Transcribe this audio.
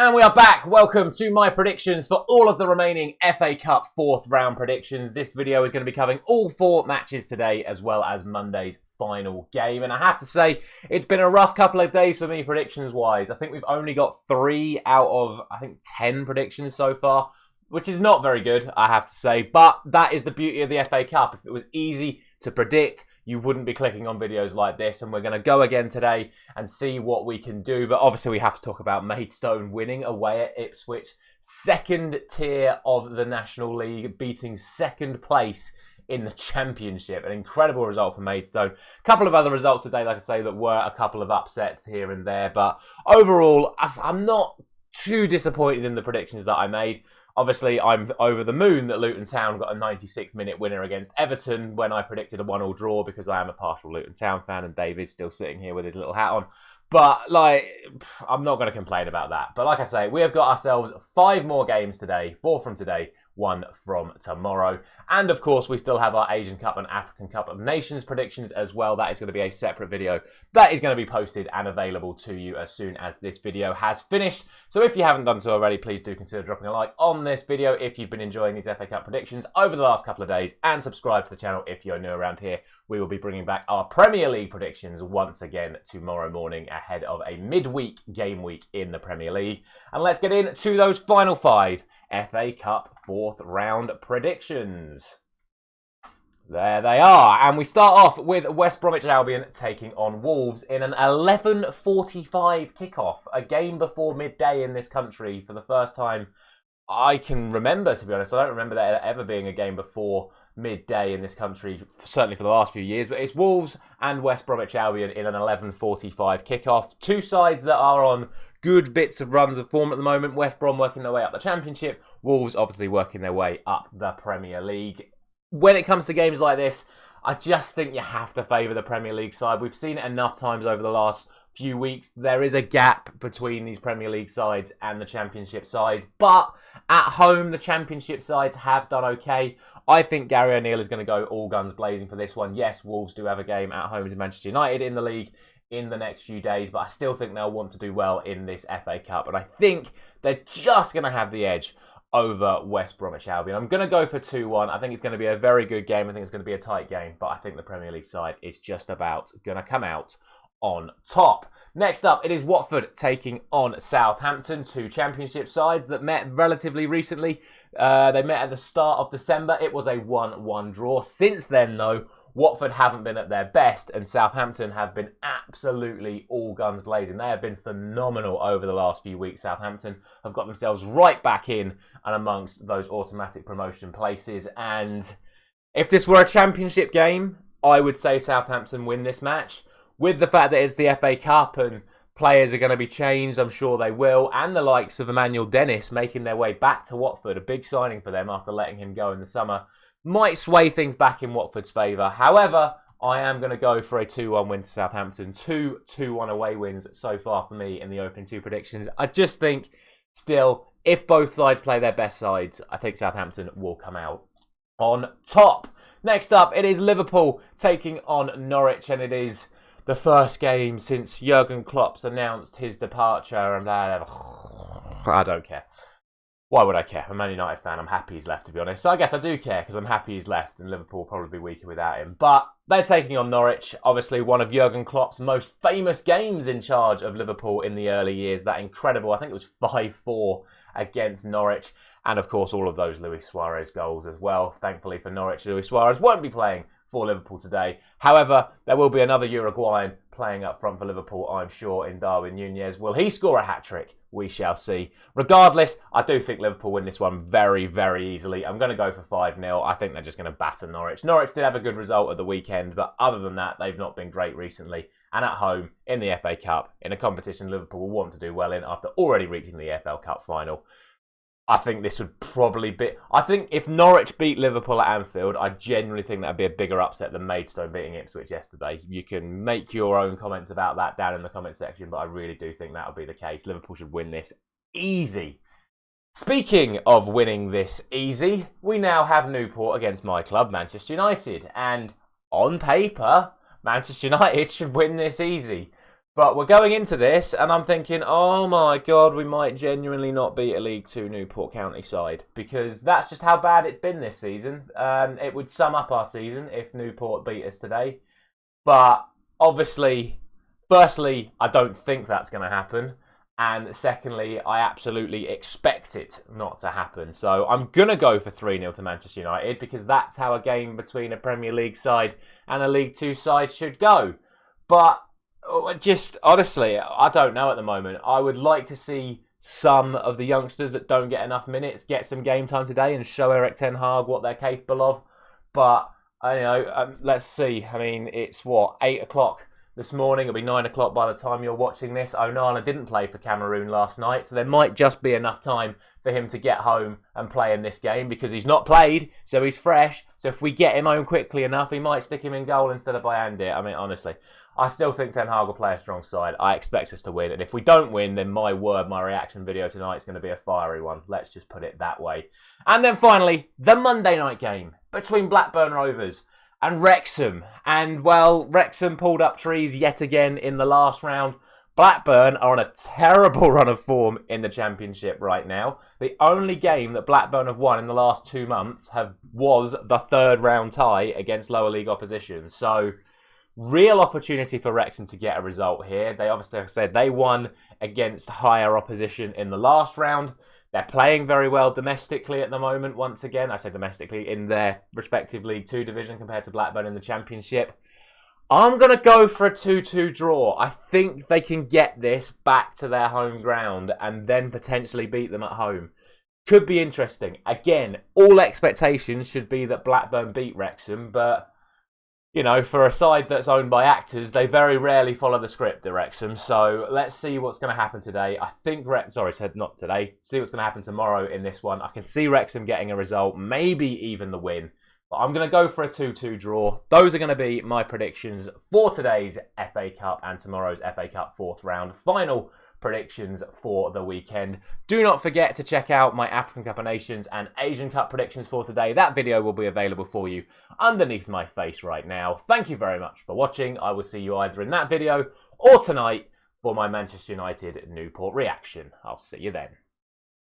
And we are back. Welcome to my predictions for all of the remaining FA Cup fourth round predictions. This video is going to be covering all four matches today, as well as Monday's final game. And I have to say, it's been a rough couple of days for me predictions-wise. I think we've only got 3 out of, 10 predictions so far, which is not very good, I have to say. But that is the beauty of the FA Cup. If it was easy to predict, you wouldn't be clicking on videos like this. And we're going to go again today and see what we can do. But obviously we have to talk about Maidstone winning away at Ipswich. Second tier of the National League, beating second place in the Championship. An incredible result for Maidstone. A couple of other results today, like I say, that were a couple of upsets here and there. But overall, I'm not too disappointed in the predictions that I made. Obviously, I'm over the moon that Luton Town got a 96-minute winner against Everton when I predicted a 1-1 draw, because I am a partial Luton Town fan and David's still sitting here with his little hat on. But, I'm not going to complain about that. But like I say, we have got ourselves 5 more games today, 4 from today, 1 from tomorrow. And of course, we still have our Asian Cup and African Cup of Nations predictions as well. That is going to be a separate video that is going to be posted and available to you as soon as this video has finished. So if you haven't done so already, please do consider dropping a like on this video if you've been enjoying these FA Cup predictions over the last couple of days, and subscribe to the channel if you're new around here. We will be bringing back our Premier League predictions once again tomorrow morning ahead of a midweek game week in the Premier League. And let's get into those final 5 FA Cup fourth round predictions. There they are. And we start off with West Bromwich Albion taking on Wolves in an 11:45 kickoff. A game before midday in this country for the first time I can remember, to be honest. I don't remember there ever being a game before midday in this country, certainly for the last few years. But it's Wolves and West Bromwich Albion in an 11:45 kickoff. Two sides that are on good bits of runs of form at the moment. West Brom working their way up the Championship. Wolves obviously working their way up the Premier League. When it comes to games like this, I just think you have to favour the Premier League side. We've seen it enough times over the last few weeks. There is a gap between these Premier League sides and the Championship sides. But at home, the Championship sides have done okay. I think Gary O'Neill is going to go all guns blazing for this one. Yes, Wolves do have a game at home to Manchester United in the league in the next few days, but I still think they'll want to do well in this FA Cup. And I think they're just going to have the edge over West Bromwich Albion. I'm going to go for 2-1. I think it's going to be a very good game. I think it's going to be a tight game, but I think the Premier League side is just about going to come out on top. Next up, it is Watford taking on Southampton, 2 Championship sides that met relatively recently. They met at the start of December. It was a 1-1 draw. Since then, though, Watford haven't been at their best, and Southampton have been absolutely all guns blazing. They have been phenomenal over the last few weeks. Southampton have got themselves right back in and amongst those automatic promotion places. And if this were a Championship game, I would say Southampton win this match. With the fact that it's the FA Cup and players are going to be changed, I'm sure they will, and the likes of Emmanuel Dennis making their way back to Watford, a big signing for them after letting him go in the summer, might sway things back in Watford's favour. However, I am going to go for a 2-1 win to Southampton. 2 2-1 away wins so far for me in the opening 2 predictions. I just think, still, if both sides play their best sides, I think Southampton will come out on top. Next up, it is Liverpool taking on Norwich, and it is the first game since Jurgen Klopp's announced his departure, and I don't care. Why would I care? I'm a Man United fan. I'm happy he's left, to be honest. So I guess I do care, because I'm happy he's left, and Liverpool will probably be weaker without him. But they're taking on Norwich, obviously one of Jurgen Klopp's most famous games in charge of Liverpool in the early years. That incredible, I think it was 5-4 against Norwich. And of course, all of those Luis Suarez goals as well. Thankfully for Norwich, Luis Suarez won't be playing for Liverpool today. However, there will be another Uruguayan playing up front for Liverpool, I'm sure, in Darwin Núñez. Will he score a hat-trick? We shall see. Regardless, I do think Liverpool win this one very, very easily. I'm going to go for 5-0. I think they're just going to batter Norwich. Norwich did have a good result at the weekend, but other than that, they've not been great recently. And at home, in the FA Cup, in a competition Liverpool will want to do well in after already reaching the EFL Cup final. I think this would probably be... I think if Norwich beat Liverpool at Anfield, I genuinely think that would be a bigger upset than Maidstone beating Ipswich yesterday. You can make your own comments about that down in the comment section, but I really do think that would be the case. Liverpool should win this easy. Speaking of winning this easy, we now have Newport against my club, Manchester United. And on paper, Manchester United should win this easy. But we're going into this, and I'm thinking, oh my God, we might genuinely not beat a League Two Newport County side, because that's just how bad it's been this season. It would sum up our season if Newport beat us today. But obviously, firstly, I don't think that's going to happen. And secondly, I absolutely expect it not to happen. So I'm going to go for 3-0 to Manchester United, because that's how a game between a Premier League side and a League Two side should go. But just honestly, I don't know at the moment. I would like to see some of the youngsters that don't get enough minutes get some game time today and show Erik ten Hag what they're capable of. But let's see. I mean, it's what, 8 o'clock this morning. It'll be 9 o'clock by the time you're watching this. Onana didn't play for Cameroon last night, so there might just be enough time for him to get home and play in this game, because he's not played, so he's fresh. So if we get him home quickly enough, he might stick him in goal instead of Bayandit. I mean, honestly, I still think Ten Hag will play a strong side. I expect us to win, and if we don't win, then my word, my reaction video tonight is going to be a fiery one. Let's just put it that way. And then finally, the Monday night game between Blackburn Rovers and Wrexham. And, well, Wrexham pulled up trees yet again in the last round. Blackburn are on a terrible run of form in the Championship right now. The only game that Blackburn have won in the last 2 months was the third round tie against lower league opposition. So, real opportunity for Wrexham to get a result here. They obviously, like I said, they won against higher opposition in the last round. They're playing very well domestically at the moment, once again. I say domestically, in their respective League Two division compared to Blackburn in the Championship. I'm going to go for a 2-2 draw. I think they can get this back to their home ground and then potentially beat them at home. Could be interesting. Again, all expectations should be that Blackburn beat Wrexham, but you know, for a side that's owned by actors, they very rarely follow the script at Wrexham. So let's see what's going to happen today. I think not today. See what's going to happen tomorrow in this one. I can see Wrexham getting a result, maybe even the win. But I'm going to go for a 2-2 draw. Those are going to be my predictions for today's FA Cup and tomorrow's FA Cup fourth round final predictions for the weekend. Do not forget to check out my African Cup of Nations and Asian Cup predictions for today. That video will be available for you underneath my face right now. Thank you very much for watching. I will see you either in that video or tonight for my Manchester United Newport reaction. I'll see you then.